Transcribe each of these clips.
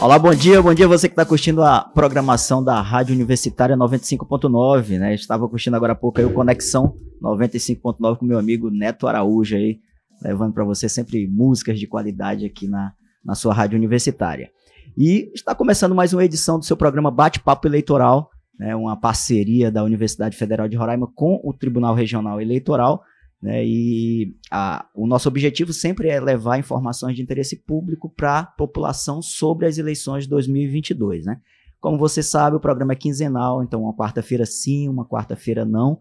Olá, bom dia você que está curtindo a programação da Rádio Universitária 95.9, né? Estava curtindo agora há pouco aí o Conexão 95.9 com meu amigo Neto Araújo aí, levando para você sempre músicas de qualidade aqui na sua Rádio Universitária. E está começando mais uma edição do seu programa Bate-Papo Eleitoral, né? Uma parceria da Universidade Federal de Roraima com o Tribunal Regional Eleitoral, né? E o nosso objetivo sempre é levar informações de interesse público para a população sobre as eleições de 2022, né? Como você sabe, o programa é quinzenal, então uma quarta-feira sim, uma quarta-feira não,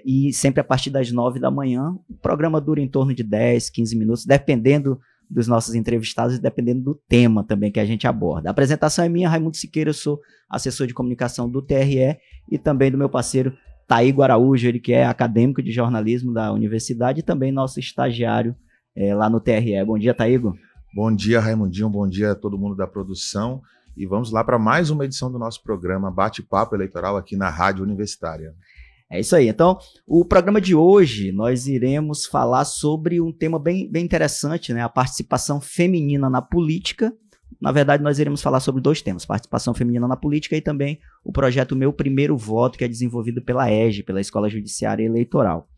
e sempre a partir das 9 da manhã. O programa dura em torno de 10, 15 minutos, dependendo dos nossos entrevistados e dependendo do tema também que a gente aborda. A apresentação é minha, Raimundo Siqueira, eu sou assessor de comunicação do TRE e também do meu parceiro Taigo Araújo, ele que é acadêmico de jornalismo da universidade e também nosso estagiário lá no TRE. Bom dia, Taigo. Bom dia, Raimundinho, bom dia a todo mundo da produção e vamos lá para mais uma edição do nosso programa Bate-Papo Eleitoral aqui na Rádio Universitária. É isso aí. Então, o programa de hoje nós iremos falar sobre um tema bem interessante, né? A participação feminina na política. Na verdade, nós iremos falar sobre dois temas, participação feminina na política e também o projeto Meu Primeiro Voto, que é desenvolvido pela EJE, pela Escola Judiciária Eleitoral.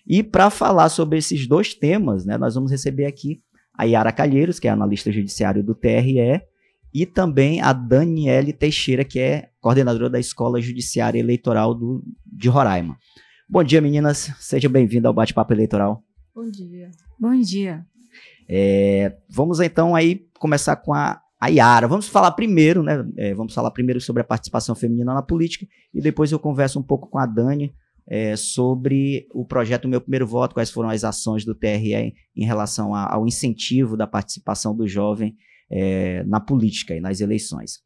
E para falar sobre esses dois temas, né, nós vamos receber aqui a Yara Calheiros, que é analista judiciário do TRE, e também a Daniele Teixeira, que é coordenadora da Escola Judiciária Eleitoral de Roraima. Bom dia, meninas. Seja bem-vinda ao Bate-Papo Eleitoral. Bom dia. Bom dia. Vamos então aí começar com a Yara. Vamos falar primeiro, né? Vamos falar primeiro sobre a participação feminina na política e depois eu converso um pouco com a Dani sobre o projeto Meu Primeiro Voto, quais foram as ações do TRE em relação ao incentivo da participação do jovem na política e nas eleições.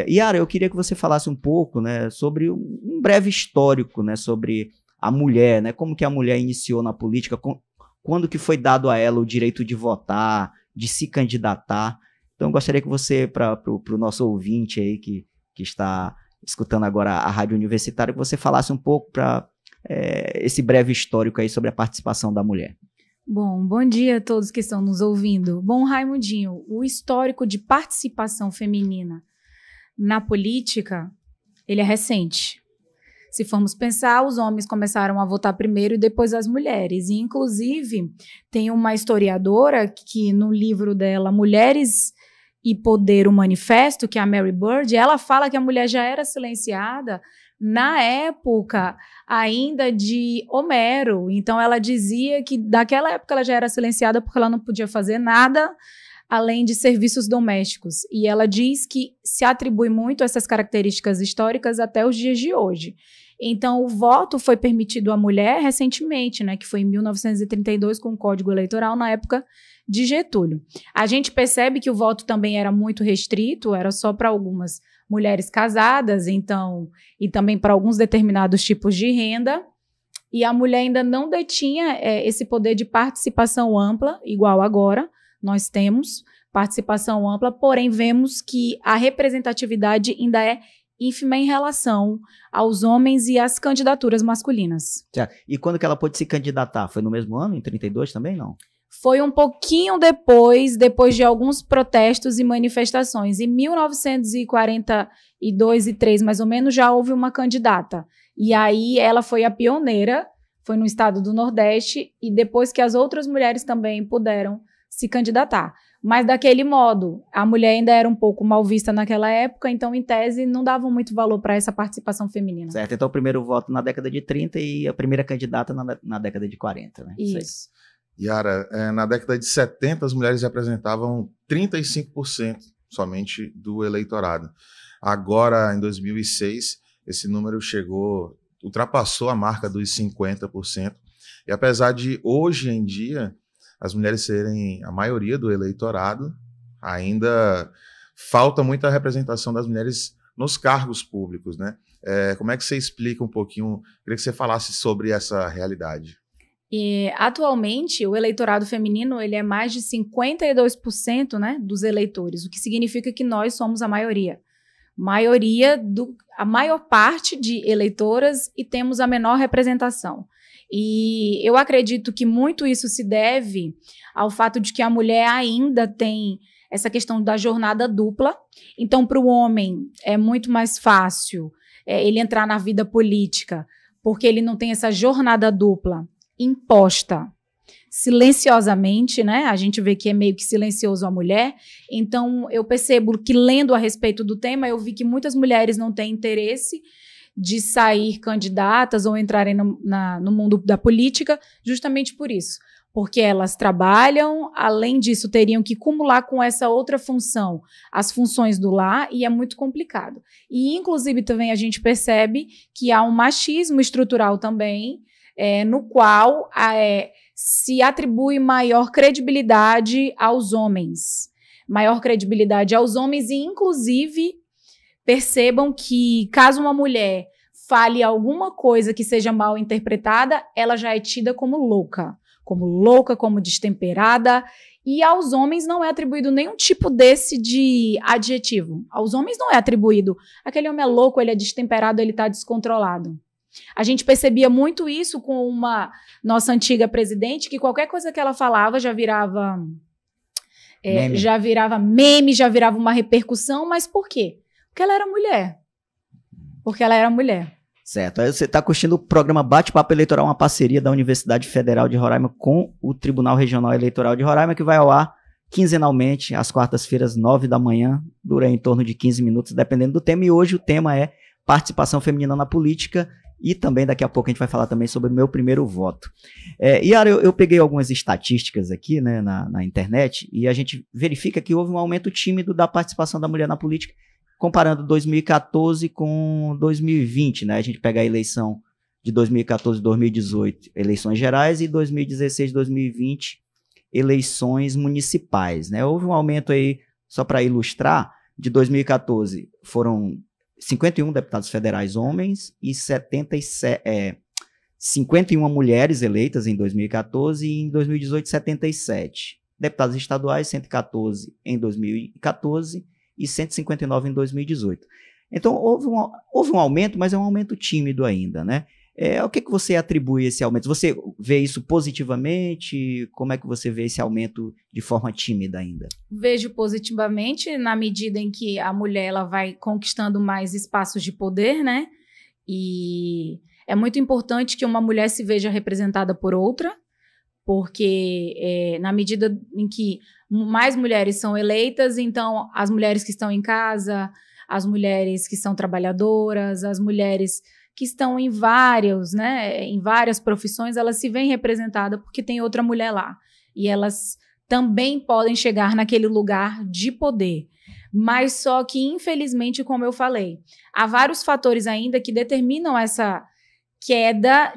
Yara, eu queria que você falasse um pouco, né, sobre um breve histórico, né, sobre a mulher, né, como que a mulher iniciou na política, quando que foi dado a ela o direito de votar, de se candidatar. Então, eu gostaria que você, para o nosso ouvinte aí que está escutando agora a Rádio Universitária, que você falasse um pouco para esse breve histórico aí sobre a participação da mulher. Bom dia a todos que estão nos ouvindo. Bom, Raimundinho, o histórico de participação feminina na política, ele é recente. Se formos pensar, os homens começaram a votar primeiro e depois as mulheres. E, inclusive, tem uma historiadora que, no livro dela, Mulheres e Poder, o Manifesto, que é a Mary Bird, ela fala que a mulher já era silenciada na época ainda de Homero. Então, ela dizia que, daquela época, ela já era silenciada porque ela não podia fazer nada além de serviços domésticos. E ela diz que se atribui muito essas características históricas até os dias de hoje. Então, o voto foi permitido à mulher recentemente, né, que foi em 1932 com o Código Eleitoral, na época de Getúlio. A gente percebe que o voto também era muito restrito, era só para algumas mulheres casadas, então, e também para alguns determinados tipos de renda, e a mulher ainda não detinha esse poder de participação ampla, igual agora nós temos participação ampla, porém vemos que a representatividade ainda é ínfima em relação aos homens e às candidaturas masculinas. Certo. E quando que ela pôde se candidatar? Foi no mesmo ano, em 32 também, não? Foi um pouquinho depois de alguns protestos e manifestações. Em 1942 e 3, mais ou menos, já houve uma candidata. E aí ela foi a pioneira, foi no estado do Nordeste, e depois que as outras mulheres também puderam se candidatar. Mas daquele modo, a mulher ainda era um pouco mal vista naquela época, então, em tese, não davam muito valor para essa participação feminina. Certo, então o primeiro voto na década de 30 e a primeira candidata na década de 40, né? Isso. Yara, na década de 70, as mulheres representavam 35% somente do eleitorado. Agora, em 2006, esse número ultrapassou a marca dos 50%. E apesar de, hoje em dia, as mulheres serem a maioria do eleitorado, ainda falta muita representação das mulheres nos cargos públicos, né? Como é que você explica um pouquinho? Queria que você falasse sobre essa realidade. Atualmente, o eleitorado feminino ele é mais de 52%, né, dos eleitores, o que significa que nós somos a maioria. A maior parte de eleitoras e temos a menor representação. E eu acredito que muito isso se deve ao fato de que a mulher ainda tem essa questão da jornada dupla. Então, para o homem, é muito mais fácil ele entrar na vida política, porque ele não tem essa jornada dupla imposta silenciosamente, né? A gente vê que é meio que silencioso a mulher. Então, eu percebo que, lendo a respeito do tema, eu vi que muitas mulheres não têm interesse de sair candidatas ou entrarem no mundo da política, justamente por isso. Porque elas trabalham, além disso, teriam que acumular com essa outra função, as funções do lar, e é muito complicado. E, inclusive, também a gente percebe que há um machismo estrutural também, no qual se atribui maior credibilidade aos homens. Maior credibilidade aos homens e, inclusive, percebam que, caso uma mulher fale alguma coisa que seja mal interpretada, ela já é tida como louca, como destemperada, e aos homens não é atribuído nenhum tipo desse de adjetivo. Aos homens não é atribuído. Aquele homem é louco, ele é destemperado, ele está descontrolado. A gente percebia muito isso com uma nossa antiga presidente, que qualquer coisa que ela falava já virava meme, já virava uma repercussão. Mas por quê? Porque ela era mulher. Porque ela era mulher. Certo. Aí você está curtindo o programa Bate-Papo Eleitoral, uma parceria da Universidade Federal de Roraima com o Tribunal Regional Eleitoral de Roraima, que vai ao ar quinzenalmente, às quartas-feiras, 9 da manhã, dura em torno de 15 minutos, dependendo do tema. E hoje o tema é participação feminina na política, e também daqui a pouco a gente vai falar também sobre o meu primeiro voto. Yara, eu peguei algumas estatísticas aqui, né, na internet, e a gente verifica que houve um aumento tímido da participação da mulher na política, comparando 2014 com 2020, né? A gente pega a eleição de 2014 e 2018, eleições gerais, e 2016 e 2020, eleições municipais, né? Houve um aumento aí, só para ilustrar, de 2014 foram 51 deputados federais homens e 51 mulheres eleitas em 2014 e em 2018 77. Deputados estaduais 114 em 2014 e 159 em 2018. Então houve um aumento, mas é um aumento tímido ainda, né? O que você atribui esse aumento? Você vê isso positivamente? Como é que você vê esse aumento de forma tímida ainda? Vejo positivamente na medida em que a mulher ela vai conquistando mais espaços de poder, né? E é muito importante que uma mulher se veja representada por outra, porque na medida em que mais mulheres são eleitas, então as mulheres que estão em casa, as mulheres que são trabalhadoras, as mulheres que estão em várias profissões, elas se veem representadas porque tem outra mulher lá. E elas também podem chegar naquele lugar de poder. Mas só que, infelizmente, como eu falei, há vários fatores ainda que determinam essa queda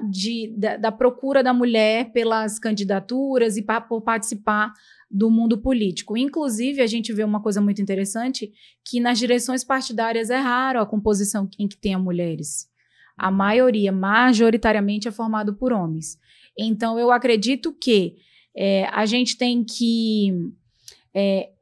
da procura da mulher pelas candidaturas e por participar do mundo político. Inclusive, a gente vê uma coisa muito interessante, que nas direções partidárias é raro a composição em que tenha mulheres. A maioria, majoritariamente, é formado por homens. Então, eu acredito que a gente tem que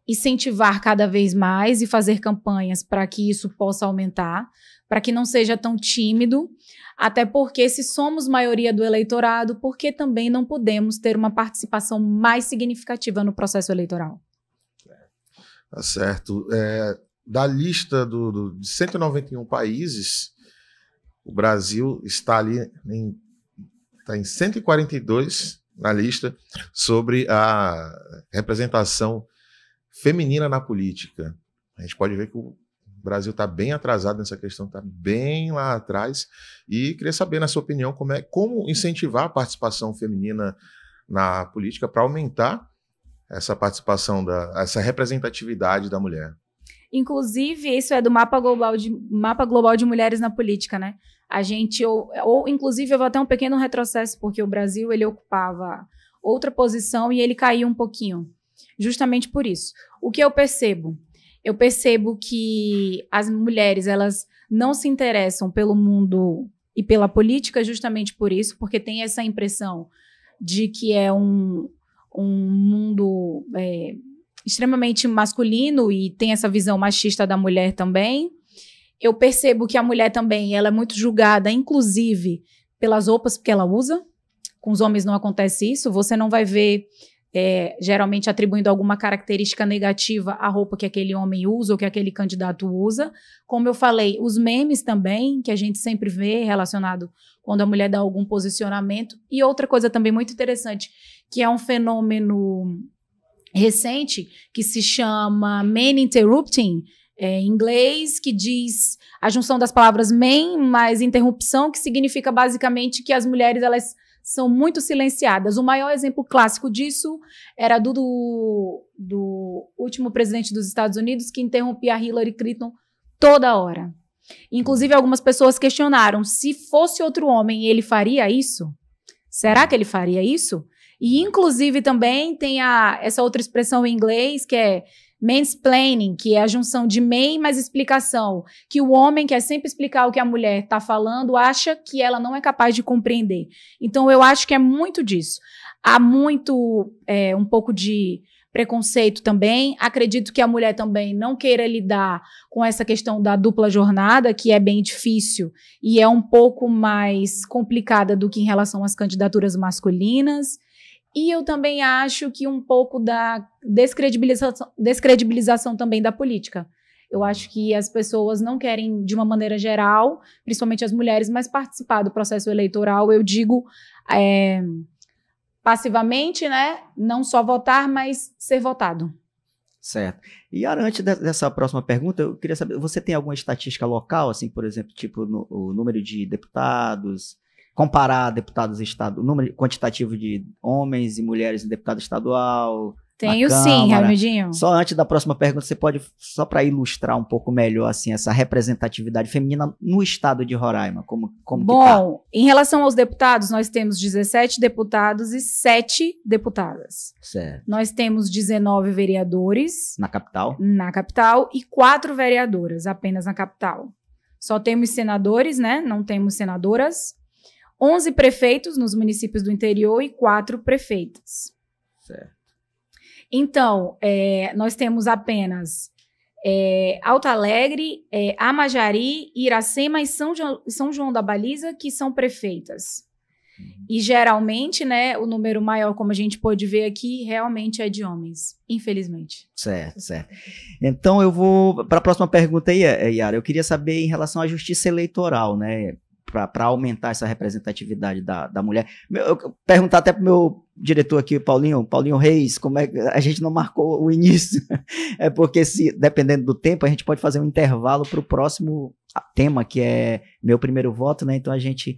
incentivar cada vez mais e fazer campanhas para que isso possa aumentar, para que não seja tão tímido, até porque se somos maioria do eleitorado, por que também não podemos ter uma participação mais significativa no processo eleitoral? Tá certo. Da lista de 191 países, o Brasil está ali em 142 na lista sobre a representação feminina na política. A gente pode ver que o Brasil está bem atrasado nessa questão, está bem lá atrás. E queria saber, na sua opinião, como incentivar a participação feminina na política para aumentar essa participação, essa representatividade da mulher. Inclusive, isso é do Mapa Global de Mulheres na Política, né? A gente, inclusive, eu vou até um pequeno retrocesso, porque o Brasil, ele ocupava outra posição e ele caiu um pouquinho, justamente por isso. O que eu percebo? Eu percebo que as mulheres, elas não se interessam pelo mundo e pela política justamente por isso, porque tem essa impressão de que é um mundo extremamente masculino e tem essa visão machista da mulher também. Eu percebo que a mulher também ela é muito julgada, inclusive, pelas roupas que ela usa. Com os homens não acontece isso. Você não vai ver geralmente atribuindo alguma característica negativa à roupa que aquele homem usa ou que aquele candidato usa. Como eu falei, os memes também, que a gente sempre vê relacionado quando a mulher dá algum posicionamento. E outra coisa também muito interessante, que é um fenômeno recente, que se chama man interrupting, em inglês, que diz a junção das palavras man mais interrupção, que significa basicamente que as mulheres, elas são muito silenciadas. O maior exemplo clássico disso era do último presidente dos Estados Unidos, que interrompia a Hillary Clinton toda hora. Inclusive, algumas pessoas questionaram se fosse outro homem, ele faria isso? Será que ele faria isso? E, inclusive, também tem essa outra expressão em inglês, que é mansplaining, que é a junção de man mais explicação, que o homem quer sempre explicar o que a mulher está falando, acha que ela não é capaz de compreender. Então, eu acho que é muito disso. Há muito, um pouco de preconceito também. Acredito que a mulher também não queira lidar com essa questão da dupla jornada, que é bem difícil e é um pouco mais complicada do que em relação às candidaturas masculinas. E eu também acho que um pouco da descredibilização também da política. Eu acho que as pessoas não querem, de uma maneira geral, principalmente as mulheres, mais participar do processo eleitoral. Eu digo passivamente, né? Não só votar, mas ser votado. Certo. E antes dessa próxima pergunta, eu queria saber, você tem alguma estatística local, assim, por exemplo, tipo o número de deputados, comparar deputados estaduais, o número quantitativo de homens e mulheres em deputado estadual? Tenho sim, Raimundinho. Só antes da próxima pergunta, você pode, só para ilustrar um pouco melhor assim, essa representatividade feminina no estado de Roraima, como Bom, em relação aos deputados, nós temos 17 deputados e 7 deputadas. Certo. Nós temos 19 vereadores. Na capital? Na capital, e 4 vereadoras, apenas na capital. Só temos senadores, né? Não temos senadoras. 11 prefeitos nos municípios do interior e 4 prefeitas. Certo. Então, nós temos apenas Alto Alegre, Amajari, Iracema e São João da Baliza, que são prefeitas. E geralmente, né, o número maior, como a gente pôde ver aqui, realmente é de homens, infelizmente. Certo, certo. Então eu vou para a próxima pergunta aí, Yara. Eu queria saber em relação à justiça eleitoral, né? Para aumentar essa representatividade da mulher. Eu perguntar até para o meu diretor aqui, Paulinho Reis, como é que a gente não marcou o início? É porque, dependendo do tempo, a gente pode fazer um intervalo para o próximo tema, que é meu primeiro voto, né? Então a gente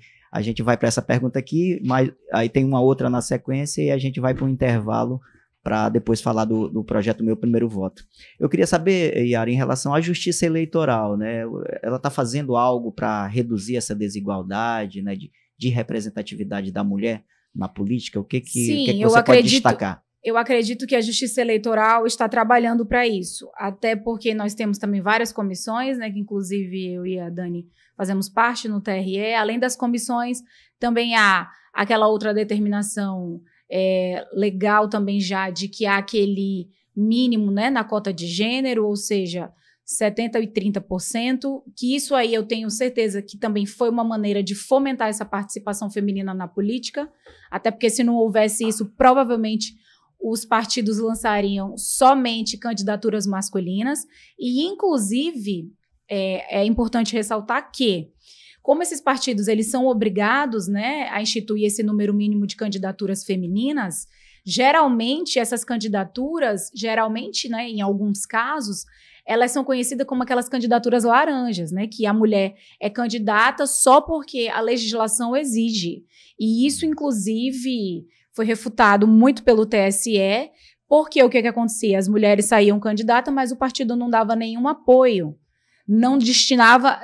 vai para essa pergunta aqui, mas aí tem uma outra na sequência e a gente vai para um intervalo para depois falar do projeto Meu Primeiro Voto. Eu queria saber, Yara, em relação à justiça eleitoral, né? Ela está fazendo algo para reduzir essa desigualdade, né, de representatividade da mulher na política? O que você pode destacar? Eu acredito que a Justiça Eleitoral está trabalhando para isso, até porque nós temos também várias comissões, né, que inclusive eu e a Dani fazemos parte no TRE. Além das comissões, também há aquela outra determinação legal também já de que há aquele mínimo, né, na cota de gênero, ou seja, 70% e 30%, que isso aí eu tenho certeza que também foi uma maneira de fomentar essa participação feminina na política, até porque se não houvesse isso, provavelmente os partidos lançariam somente candidaturas masculinas, e inclusive é importante ressaltar que, como esses partidos eles são obrigados, né, a instituir esse número mínimo de candidaturas femininas, geralmente essas candidaturas, né, em alguns casos, elas são conhecidas como aquelas candidaturas laranjas, né, que a mulher é candidata só porque a legislação exige. E isso, inclusive, foi refutado muito pelo TSE, porque o que acontecia? As mulheres saíam candidatas, mas o partido não dava nenhum apoio, não destinava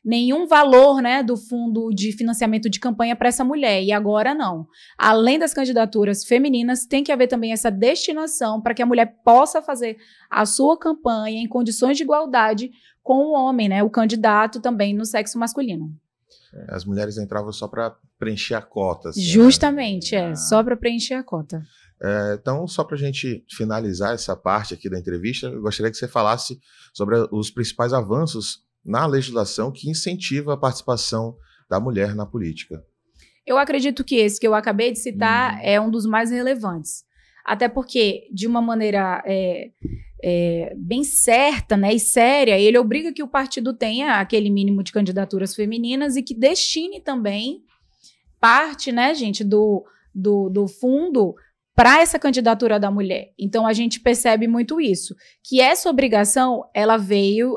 nenhum valor, né, do fundo de financiamento de campanha para essa mulher. E agora não. Além das candidaturas femininas, tem que haver também essa destinação para que a mulher possa fazer a sua campanha em condições de igualdade com o homem, né, o candidato também no sexo masculino. As mulheres entravam só para preencher a cota. Assim, justamente, só para preencher a cota. Então, só para a gente finalizar essa parte aqui da entrevista, eu gostaria que você falasse sobre os principais avanços na legislação que incentiva a participação da mulher na política. Eu acredito que esse que eu acabei de citar é um dos mais relevantes. até porque, de uma maneira bem certa, né, e séria, ele obriga que o partido tenha aquele mínimo de candidaturas femininas e que destine também parte, né, gente, do fundo para essa candidatura da mulher. Então, a gente percebe muito isso, que essa obrigação, ela veio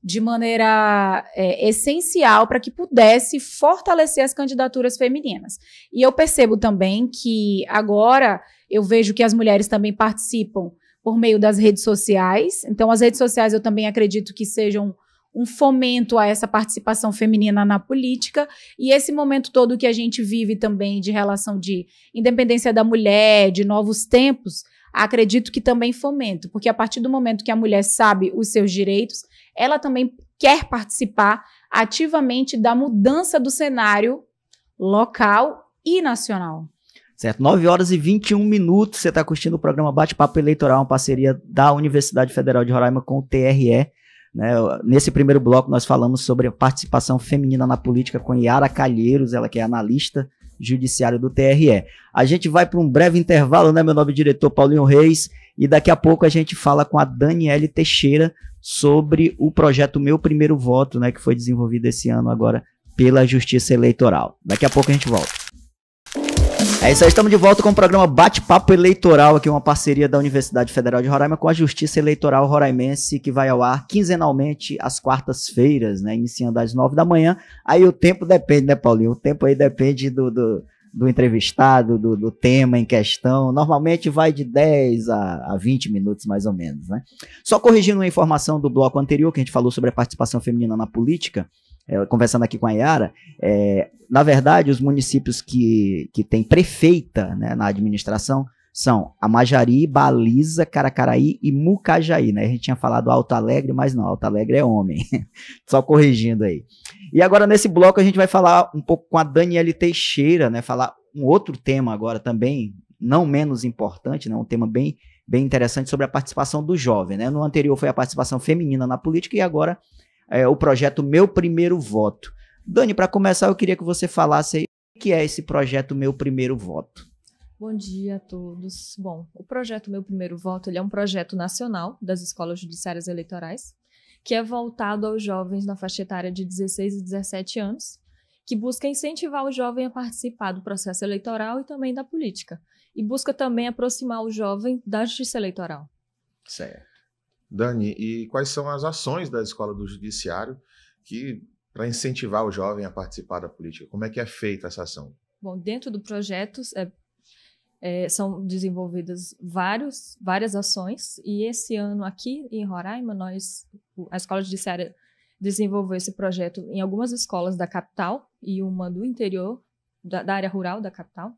de maneira essencial para que pudesse fortalecer as candidaturas femininas. E eu percebo também que agora eu vejo que as mulheres também participam por meio das redes sociais. Então, as redes sociais eu também acredito que sejam um fomento a essa participação feminina na política, e esse momento todo que a gente vive também de relação de independência da mulher, de novos tempos, acredito que também fomento, porque a partir do momento que a mulher sabe os seus direitos, ela também quer participar ativamente da mudança do cenário local e nacional. Certo, 9h21, você está curtindo o programa Bate-Papo Eleitoral, uma parceria da Universidade Federal de Roraima com o TRE. Né? Nesse primeiro bloco nós falamos sobre a participação feminina na política com Yara Calheiros, ela que é analista judiciário do TRE. A gente vai para um breve intervalo, né, meu nobre diretor Paulinho Reis, e daqui a pouco a gente fala com a Daniele Teixeira sobre o projeto Meu Primeiro Voto, né, que foi desenvolvido esse ano agora pela Justiça Eleitoral. Daqui a pouco a gente volta. É isso aí, estamos de volta com o programa Bate-Papo Eleitoral, aqui uma parceria da Universidade Federal de Roraima com a Justiça Eleitoral Roraimense, que vai ao ar quinzenalmente às quartas-feiras, né, iniciando às 9 da manhã. Aí o tempo depende, né, Paulinho? O tempo aí depende do entrevistado, do tema em questão. Normalmente vai de 10 a 20 minutos, mais ou menos, né? Só corrigindo uma informação do bloco anterior, que a gente falou sobre a participação feminina na política, conversando aqui com a Yara, na verdade, os municípios que têm prefeita, né, na administração são Amajari, Baliza, Caracaraí e Mucajaí, né? A gente tinha falado Alto Alegre, mas não, Alto Alegre é homem. Só corrigindo aí. E agora, nesse bloco, a gente vai falar um pouco com a Daniele Teixeira, né? Falar um outro tema agora também, não menos importante, né? Um tema bem interessante sobre a participação do jovem, né? No anterior foi a participação feminina na política e agora o projeto Meu Primeiro Voto. Dani, para começar, eu queria que você falasse aí o que é esse projeto Meu Primeiro Voto. Bom dia a todos. Bom, o projeto Meu Primeiro Voto ele é um projeto nacional das escolas judiciárias eleitorais, que é voltado aos jovens na faixa etária de 16 e 17 anos, que busca incentivar o jovem a participar do processo eleitoral e também da política, e busca também aproximar o jovem da justiça eleitoral. Certo. Dani, e quais são as ações da Escola do Judiciário para incentivar o jovem a participar da política? Como é que é feita essa ação? Bom, dentro do projeto são desenvolvidas várias ações, e esse ano aqui em Roraima, a Escola Judiciária desenvolveu esse projeto em algumas escolas da capital e uma do interior, da área rural da capital.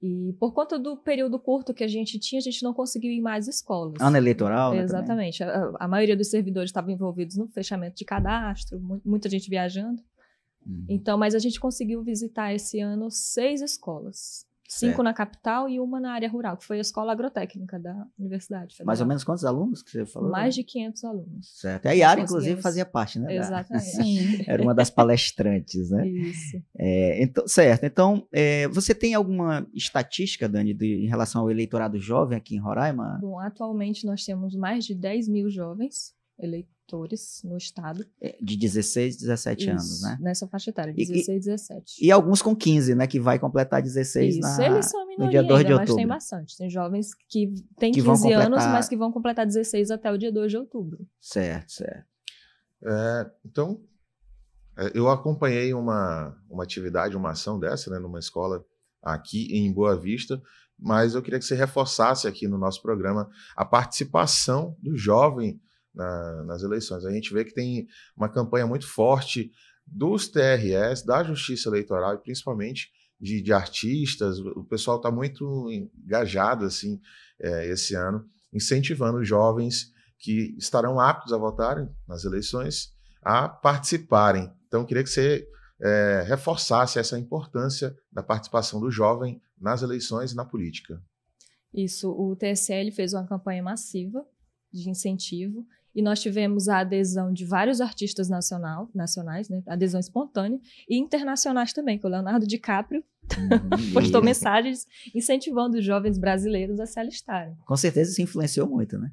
E por conta do período curto que a gente tinha, a gente não conseguiu ir em mais escolas. Ano eleitoral, né? Exatamente. A maioria dos servidores estavam envolvidos no fechamento de cadastro, muita gente viajando. Então, mas a gente conseguiu visitar esse ano 6 escolas. 5 na capital e uma na área rural, que foi a Escola Agrotécnica da Universidade Federal. Mais ou menos quantos alunos que você falou? Mais de 500 alunos. Certo. A Yara, inclusive, fazia parte, né? Exatamente. Sim. Era uma das palestrantes, né? Isso. Então, certo. Então, você tem alguma estatística, Dani, em relação ao eleitorado jovem aqui em Roraima? Bom, atualmente nós temos mais de 10 mil jovens eleitores no estado. De 16, 17 anos, né? Nessa faixa etária, 16, 17. E alguns com 15, né? Que vai completar 16 eles são a minoria no dia 2 de ainda, outubro. mas tem bastante. Tem jovens que têm Que vão 15 anos, completar- mas que vão completar 16 até o dia 2 de outubro. Certo. Então, eu acompanhei uma atividade, uma ação dessa, né, numa escola aqui em Boa Vista, mas eu queria que você reforçasse aqui no nosso programa a participação do jovem nas eleições. A gente vê que tem uma campanha muito forte dos TRS, da Justiça Eleitoral e principalmente de artistas. O pessoal está muito engajado assim, esse ano, incentivando os jovens que estarão aptos a votarem nas eleições a participarem. Então, eu queria que você reforçasse essa importância da participação do jovem nas eleições e na política. Isso, o TSL fez uma campanha massiva de incentivo e nós tivemos a adesão de vários artistas nacionais, né, adesão espontânea, e internacionais também, que o Leonardo DiCaprio Postou mensagens incentivando os jovens brasileiros a se alistarem. Com certeza isso influenciou muito, né?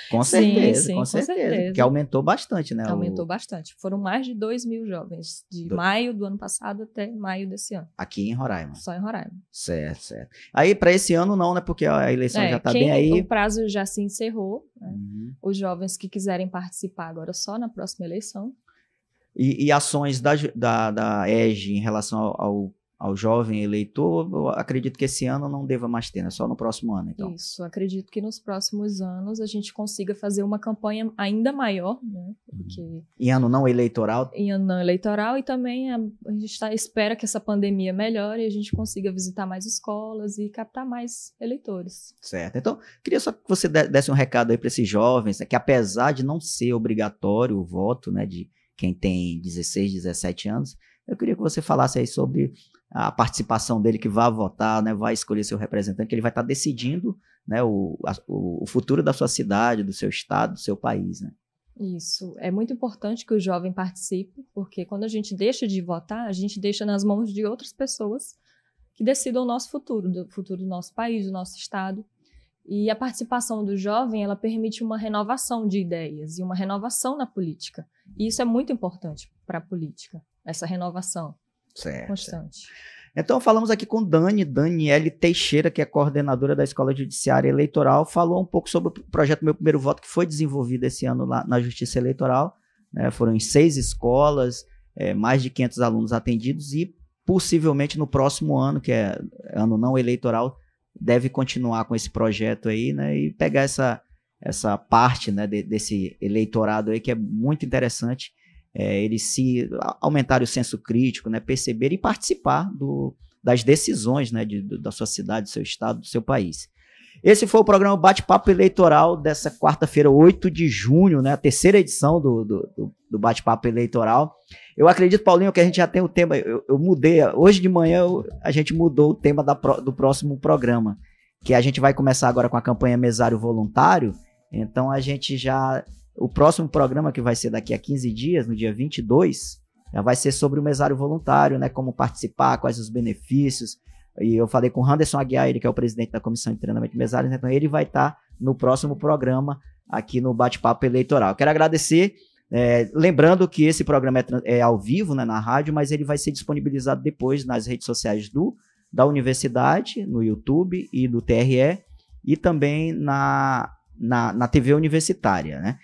Com certeza, sim, com certeza. Porque aumentou bastante, né? Aumentou bastante. Foram mais de 2 mil jovens, de maio do ano passado até maio desse ano. Aqui em Roraima. Só em Roraima. Certo, certo. Aí, para esse ano, não, né? Porque a eleição já está bem aí. O prazo já se encerrou. Né? Os jovens que quiserem participar agora só na próxima eleição. E ações da EGE em relação ao jovem eleitor, eu acredito que esse ano não deva mais ter, né? Só no próximo ano, então. Isso, acredito que nos próximos anos a gente consiga fazer uma campanha ainda maior, né? Porque em ano não eleitoral? Em ano não eleitoral, e também a gente espera que essa pandemia melhore e a gente consiga visitar mais escolas e captar mais eleitores. Certo. Então, queria só que você desse um recado aí para esses jovens, né, que apesar de não ser obrigatório o voto, né, de quem tem 16, 17 anos, eu queria que você falasse aí sobre a participação dele, que vai votar, né, vai escolher seu representante, que ele vai estar decidindo, né, o futuro da sua cidade, do seu estado, do seu país, né? Isso. É muito importante que o jovem participe, porque quando a gente deixa de votar, a gente deixa nas mãos de outras pessoas que decidam o nosso futuro, do futuro do nosso país, do nosso estado. E a participação do jovem, ela permite uma renovação de ideias e uma renovação na política. E isso é muito importante para a política, essa renovação constante. Então, falamos aqui com Daniele Teixeira, que é coordenadora da Escola Judiciária Eleitoral, falou um pouco sobre o projeto Meu Primeiro Voto, que foi desenvolvido esse ano lá na Justiça Eleitoral, né? Foram em 6 escolas, mais de 500 alunos atendidos, e possivelmente no próximo ano, que é ano não eleitoral, deve continuar com esse projeto aí, né, e pegar essa parte, né, desse eleitorado aí, que é muito interessante, eles se aumentarem o senso crítico, né, perceber e participar das decisões, né, da sua cidade, do seu estado, do seu país. Esse foi o programa Bate-Papo Eleitoral dessa quarta-feira, 8 de junho, né, a terceira edição do Bate-Papo Eleitoral. Eu acredito, Paulinho, que a gente já tem o tema, eu mudei, hoje de manhã a gente mudou o tema do próximo programa, que a gente vai começar agora com a campanha Mesário Voluntário, então o próximo programa, que vai ser daqui a 15 dias, no dia 22, já vai ser sobre o mesário voluntário, né, como participar, quais os benefícios. E eu falei com o Anderson Aguiar, ele que é o presidente da Comissão de Treinamento de Mesários, então ele vai estar no próximo programa aqui no Bate-Papo Eleitoral. Quero agradecer, lembrando que esse programa é ao vivo, né, na rádio, mas ele vai ser disponibilizado depois nas redes sociais da universidade, no YouTube e do TRE, e também na TV universitária, né?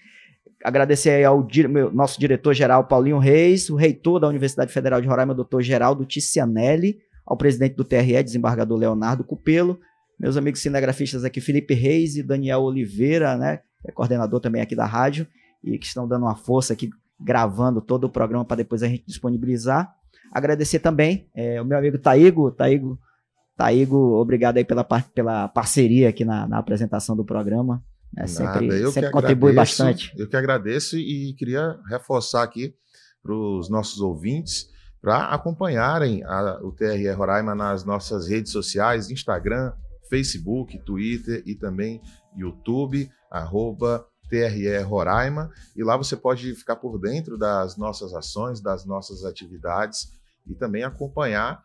Agradecer aí ao nosso diretor-geral Paulinho Reis, o reitor da Universidade Federal de Roraima, doutor Geraldo Ticianelli, ao presidente do TRE, desembargador Leonardo Cupelo, meus amigos cinegrafistas aqui, Felipe Reis e Daniel Oliveira, né, que é coordenador também aqui da rádio, e que estão dando uma força aqui, gravando todo o programa para depois a gente disponibilizar. Agradecer também o meu amigo Taigo, obrigado aí pela parceria aqui na apresentação do programa. Sempre contribui bastante. Eu que agradeço e queria reforçar aqui para os nossos ouvintes para acompanharem o TRE Roraima nas nossas redes sociais, Instagram, Facebook, Twitter e também YouTube, @TRE Roraima, e lá você pode ficar por dentro das nossas ações, das nossas atividades e também acompanhar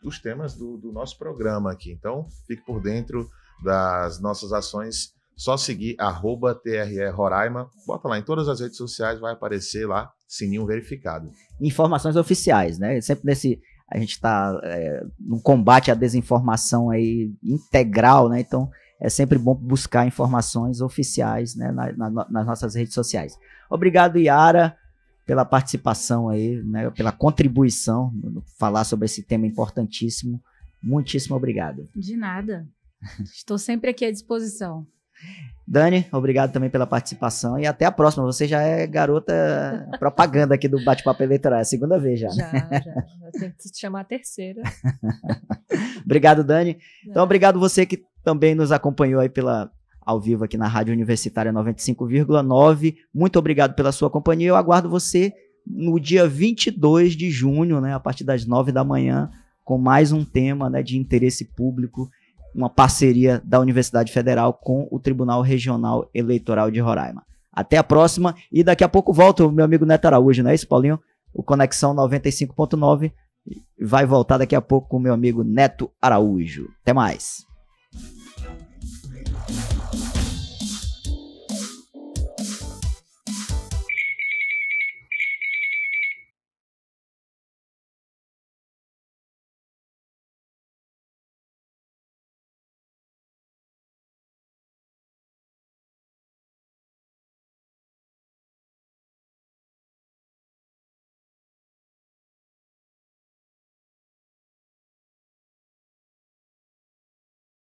os temas do nosso programa aqui. Então, fique por dentro das nossas ações. Só seguir @TRE Roraima, bota lá em todas as redes sociais, vai aparecer lá, sininho verificado. Informações oficiais, né? Sempre a gente está num combate à desinformação aí integral, né? Então é sempre bom buscar informações oficiais, né, nas nossas redes sociais. Obrigado, Yara, pela participação aí, né, pela contribuição, falar sobre esse tema importantíssimo. Muitíssimo obrigado. De nada. Estou sempre aqui à disposição. Dani, obrigado também pela participação e até a próxima. Você já é garota propaganda aqui do Bate-Papo Eleitoral, é a segunda vez já. Já tenho que te chamar a terceira. Obrigado, Dani. Então, obrigado você que também nos acompanhou aí ao vivo aqui na Rádio Universitária 95,9. Muito obrigado pela sua companhia. Eu aguardo você no dia 22 de junho, né, a partir das 9 da manhã, com mais um tema, né, de interesse público, uma parceria da Universidade Federal com o Tribunal Regional Eleitoral de Roraima. Até a próxima, e daqui a pouco volta o meu amigo Neto Araújo, não é isso, Paulinho? O Conexão 95.9 vai voltar daqui a pouco com o meu amigo Neto Araújo. Até mais.